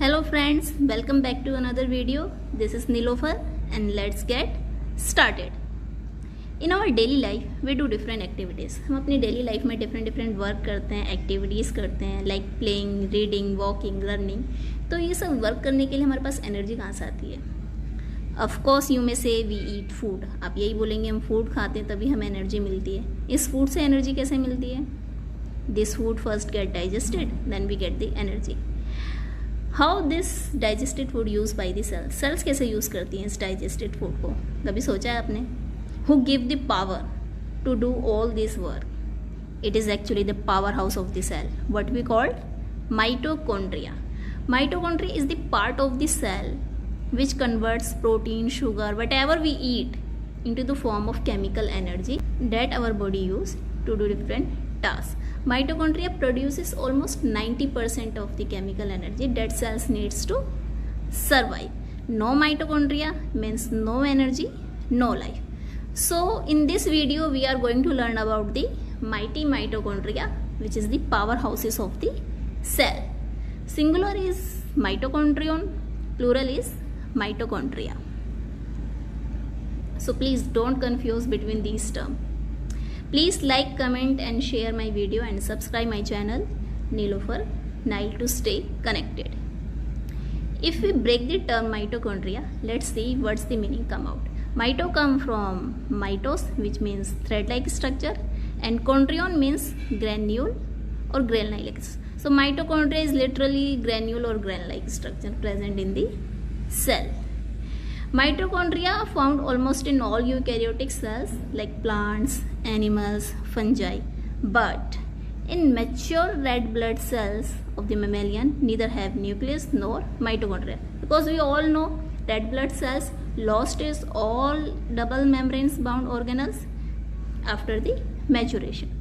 Hello friends, welcome back to another video. This is Nilofer and let's get started. In our daily life, we do different activities. हम अपनी daily life में different work करते हैं, activities करते हैं, like playing, reading, walking, running. तो ये सब वर्क करने के लिए हमारे पास एनर्जी कहाँ से आती है? ऑफकोर्स यू मे से वी ईट फूड. आप यही बोलेंगे हम फूड खाते हैं तभी हमें एनर्जी मिलती है. इस फूड से एनर्जी कैसे मिलती है? This food first get digested, then we get the energy. How this digested food use by the cells. Cells कैसे यूज़ करती हैं इस डाइजेस्टेड फूड को? कभी सोचा है आपने? Who give the power to do all this work? It is actually the power house of the cell, what we called mitochondria. Mitochondria is the part of the cell which converts protein, sugar, whatever we eat into the form of chemical energy that our body use to do different tasks. Mitochondria produces almost 90% of the chemical energy that cells needs to survive. No mitochondria means no energy, no life. So in this video we are going to learn about the mighty mitochondria, which is the powerhouses of the cell. Singular is mitochondrion, plural is mitochondria. So please don't confuse between these terms. Please like, comment and share my video and subscribe my channel Nilofer Nile to stay connected. If we break the term mitochondria, let's see what's the meaning come out. Mito come from mitos, which means thread-like structure, and chondrion means granule or grain-like. So mitochondria is literally granule or grain-like structure present in the cell. Mitochondria are found almost in all eukaryotic cells like plants, animals, fungi. But in mature red blood cells of the mammalian, neither have nucleus nor mitochondria. Because we all know red blood cells lost its all double membranes bound organelles after the maturation.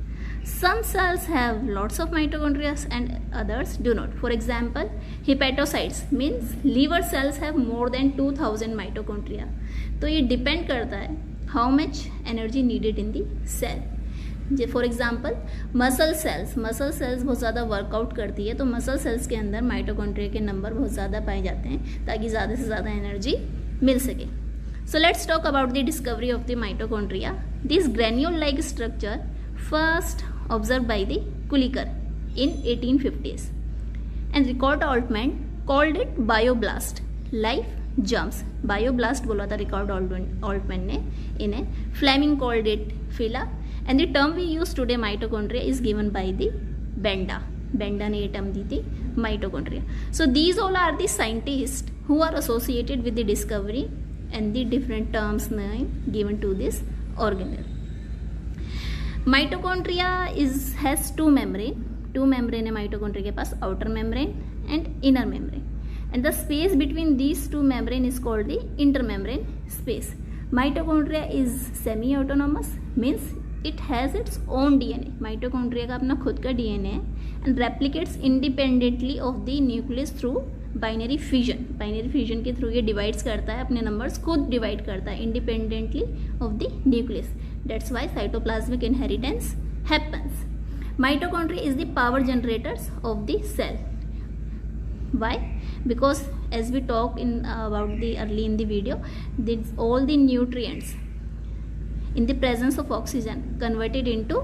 Some cells have lots of mitochondria and others do not. For example, hepatocytes means liver cells have more than 2000 mitochondria. तो ये depend करता है how much energy needed in the cell. For example muscle cells बहुत ज़्यादा workout करती है, तो muscle cells के अंदर माइटोकॉन्ड्रिया के नंबर बहुत ज़्यादा पाए जाते हैं ताकि ज़्यादा से ज़्यादा एनर्जी मिल सके. So let's talk about the discovery of the mitochondria. This granule like structure first observed by the Kuliker in 1850s, and Ricardo Altman called it bioblast, life jumps. Bioblast बोला था Ricardo Altman ने इन्हें. Fleming called it phyla, and the term we use today mitochondria is given by the Benda ने ये term दी थी mitochondria. So these all are the scientists who are associated with the discovery and the different terms name given to this organelle. Mitochondria has two membrane है mitochondria के पास, outer membrane and inner membrane, and the space between these two membrane is called the intermembrane space. Mitochondria is semi-autonomous, means it has its own DNA. Mitochondria का अपना खुद का DNA है and replicates independently of the nucleus through binary fission के through ये divides करता है, अपने नंबर्स खुद डिवाइड करता है independently of the nucleus. That's why cytoplasmic inheritance happens. Mitochondria is the power generators of the cell. Why? Because as we talk in about the early in the video, all the nutrients in the presence of oxygen converted into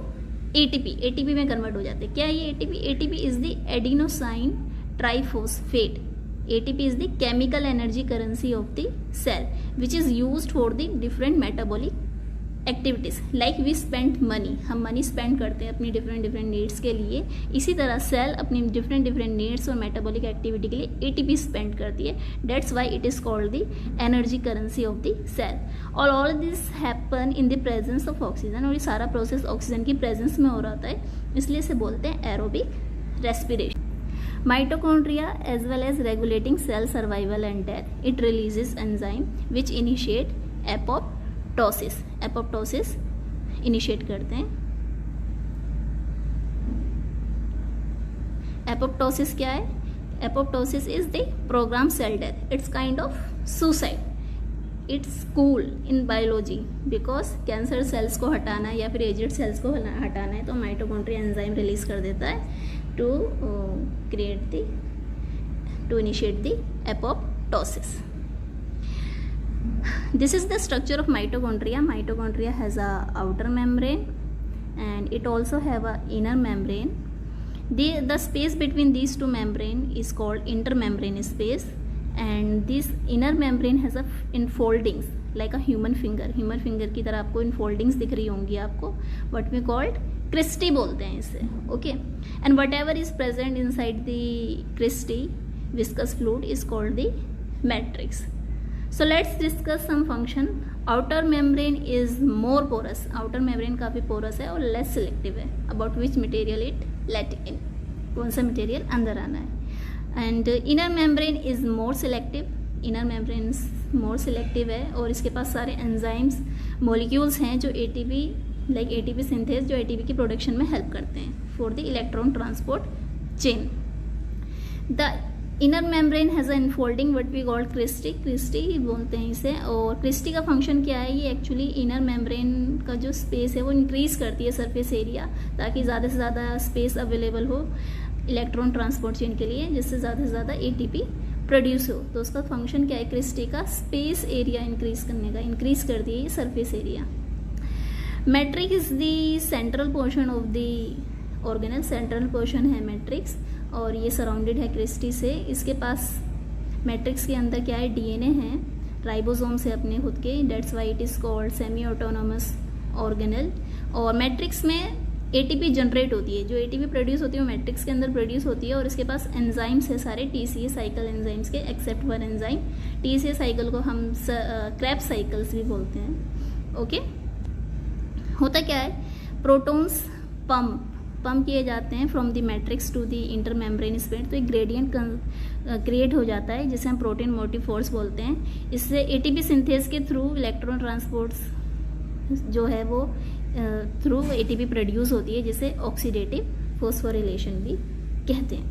ATP में convert हो जाते हैं. क्या ये ATP is the adenosine triphosphate. ATP is the chemical energy currency of the cell, which is used for the different metabolic activities. Like we spend money, हम money spend करते हैं अपनी डिफरेंट नीड्स के लिए. इसी तरह सेल अपनी different needs और मेटाबॉलिक एक्टिविटी के लिए ATP स्पेंड करती है. That's why it is called the energy currency of the cell. और all this happen in the presence of oxygen, और ये सारा प्रोसेस ऑक्सीजन की प्रेजेंस में हो रहा है, इसलिए इसे बोलते हैं aerobic respiration. Mitochondria as well as regulating cell survival and death. It releases enzyme which initiate apoptosis. Apoptosis initiate करते हैं. Apoptosis क्या है? Apoptosis is the programmed cell death. It's kind of suicide. It's cool in biology because cancer cells को हटाना है या फिर edged sales को हटाना है तो माइटोकॉन्ड्रिया एंजाइम रिलीज कर देता है to create the to initiate the apoptosis. This is the structure of mitochondria. Mitochondria has a outer membrane and it also have a inner membrane. The space between these two membrane is called intermembrane space, and this inner membrane has a enfoldings like a human finger की तरह आपको enfoldings दिख रही होंगी आपको, what we called Christie बोलते हैं इसे. Okay, and whatever is present inside the cristae viscous fluid is called the matrix. So let's discuss some function. Outer membrane is more porous. Outer membrane काफ़ी porous है और less selective है. About which material it let in, कौन सा material अंदर आना है. And inner membrane is more selective. Inner membrane more selective है और इसके पास सारे एंजाइम्स मॉलिक्यूल्स हैं जो एटीपी लाइक एटीपी सिंथेस जो एटीपी की प्रोडक्शन में हेल्प करते हैं for the electron transport chain. The inner membrane has a infolding what we called cristae बोलते हैं इसे. और क्रिस्टी का फंक्शन क्या है, ये एक्चुअली इनर मेम्ब्रेन का जो स्पेस है वो इंक्रीज करती है सरफेस एरिया, ताकि ज़्यादा से ज़्यादा स्पेस अवेलेबल हो इलेक्ट्रॉन ट्रांसपोर्ट चेन के लिए, जिससे ज़्यादा से ज़्यादा एटीपी प्रोड्यूस हो. तो उसका फंक्शन क्या है, क्रिस्टी का स्पेस एरिया इंक्रीज करने का, इंक्रीज करती है ये surface area. Matrix is the central portion of the organelle. Central portion है मैट्रिक्स और ये सराउंडेड है क्रिस्टी से. इसके पास मैट्रिक्स के अंदर क्या है, डीएनए है, राइबोसोम से अपने खुद के. Dates why it is called semi autonomous organelle. और मैट्रिक्स में एटीपी जनरेट होती है. जो एटीपी प्रोड्यूस होती है वो मैट्रिक्स के अंदर प्रोड्यूस होती है और इसके पास एंजाइम्स है सारे टीसीए साइकिल एंजाइम्स के, except one enzyme. TCA cycle को हम क्रेब्स साइकिल्स भी बोलते हैं. ओके, होता क्या है, प्रोटॉन्स पंप किए जाते हैं from the matrix to the intermembrane space. तो एक ग्रेडियंट क्रिएट हो जाता है जिसे हम प्रोटीन मोटिव फोर्स बोलते हैं. इससे एटीपी सिंथेस के थ्रू इलेक्ट्रॉन ट्रांसपोर्ट्स जो है वो थ्रू एटीपी प्रोड्यूस होती है, जिसे ऑक्सीडेटिव फॉस्फोरिलेशन भी कहते हैं.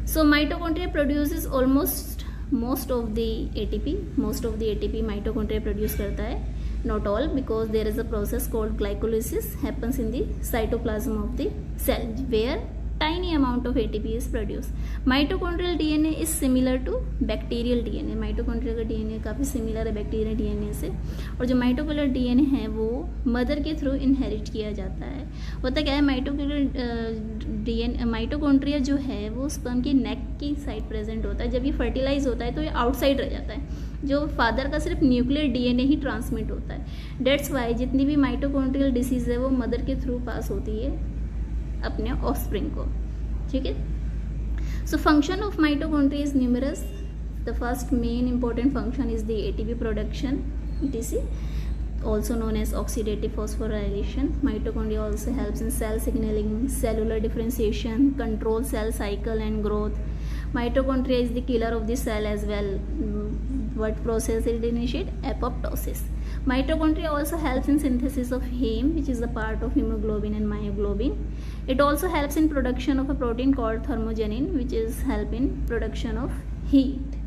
So mitochondria produces almost most of the ATP mitochondria produce करता है. Not all, because there is a process called glycolysis happens in the cytoplasm of the cell where tiny amount of ATP is produced. Mitochondrial DNA is similar to bacterial DNA. Mitochondria का DNA काफ़ी similar है bacterial DNA से. और जो mitochondrial DNA है वो mother के through inherit किया जाता है. होता क्या है, माइटोकॉन्ड्रिया जो है वो स्पर्म की नेक की साइड प्रेजेंट होता है. जब ये फर्टिलाइज होता है तो ये आउटसाइड रह जाता है. जो फादर का सिर्फ न्यूक्लियर DNA ही ट्रांसमिट होता है. डेट्स वाई जितनी भी माइटोकॉन्ड्रियल डिसीज है वो मदर के थ्रू पास होती है अपने ऑफस्प्रिंग को. ठीक है. So function of mitochondria is numerous. The first main important function is the ATP production, etc., also known as oxidative phosphorylation. Mitochondria also helps in cell signaling, cellular differentiation, control cell cycle and growth. Mitochondria is the killer of the cell as well. What process it initiate? Apoptosis. Mitochondria also helps in synthesis of heme, which is a part of hemoglobin and myoglobin. It also helps in production of a protein called thermogenin, which is help in production of heat.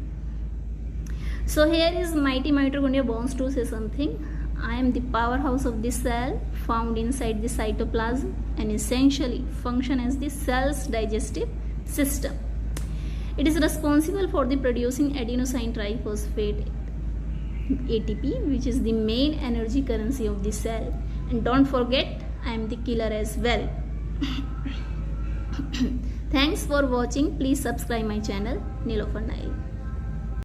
So here is mighty mitochondria wants to say something. I am the powerhouse of the cell found inside the cytoplasm and essentially function as the cell's digestive system. It is responsible for the producing adenosine triphosphate ATP, which is the main energy currency of the cell. And don't forget, I am the killer as well. Thanks for watching. Please subscribe my channel, Nilofer Nile.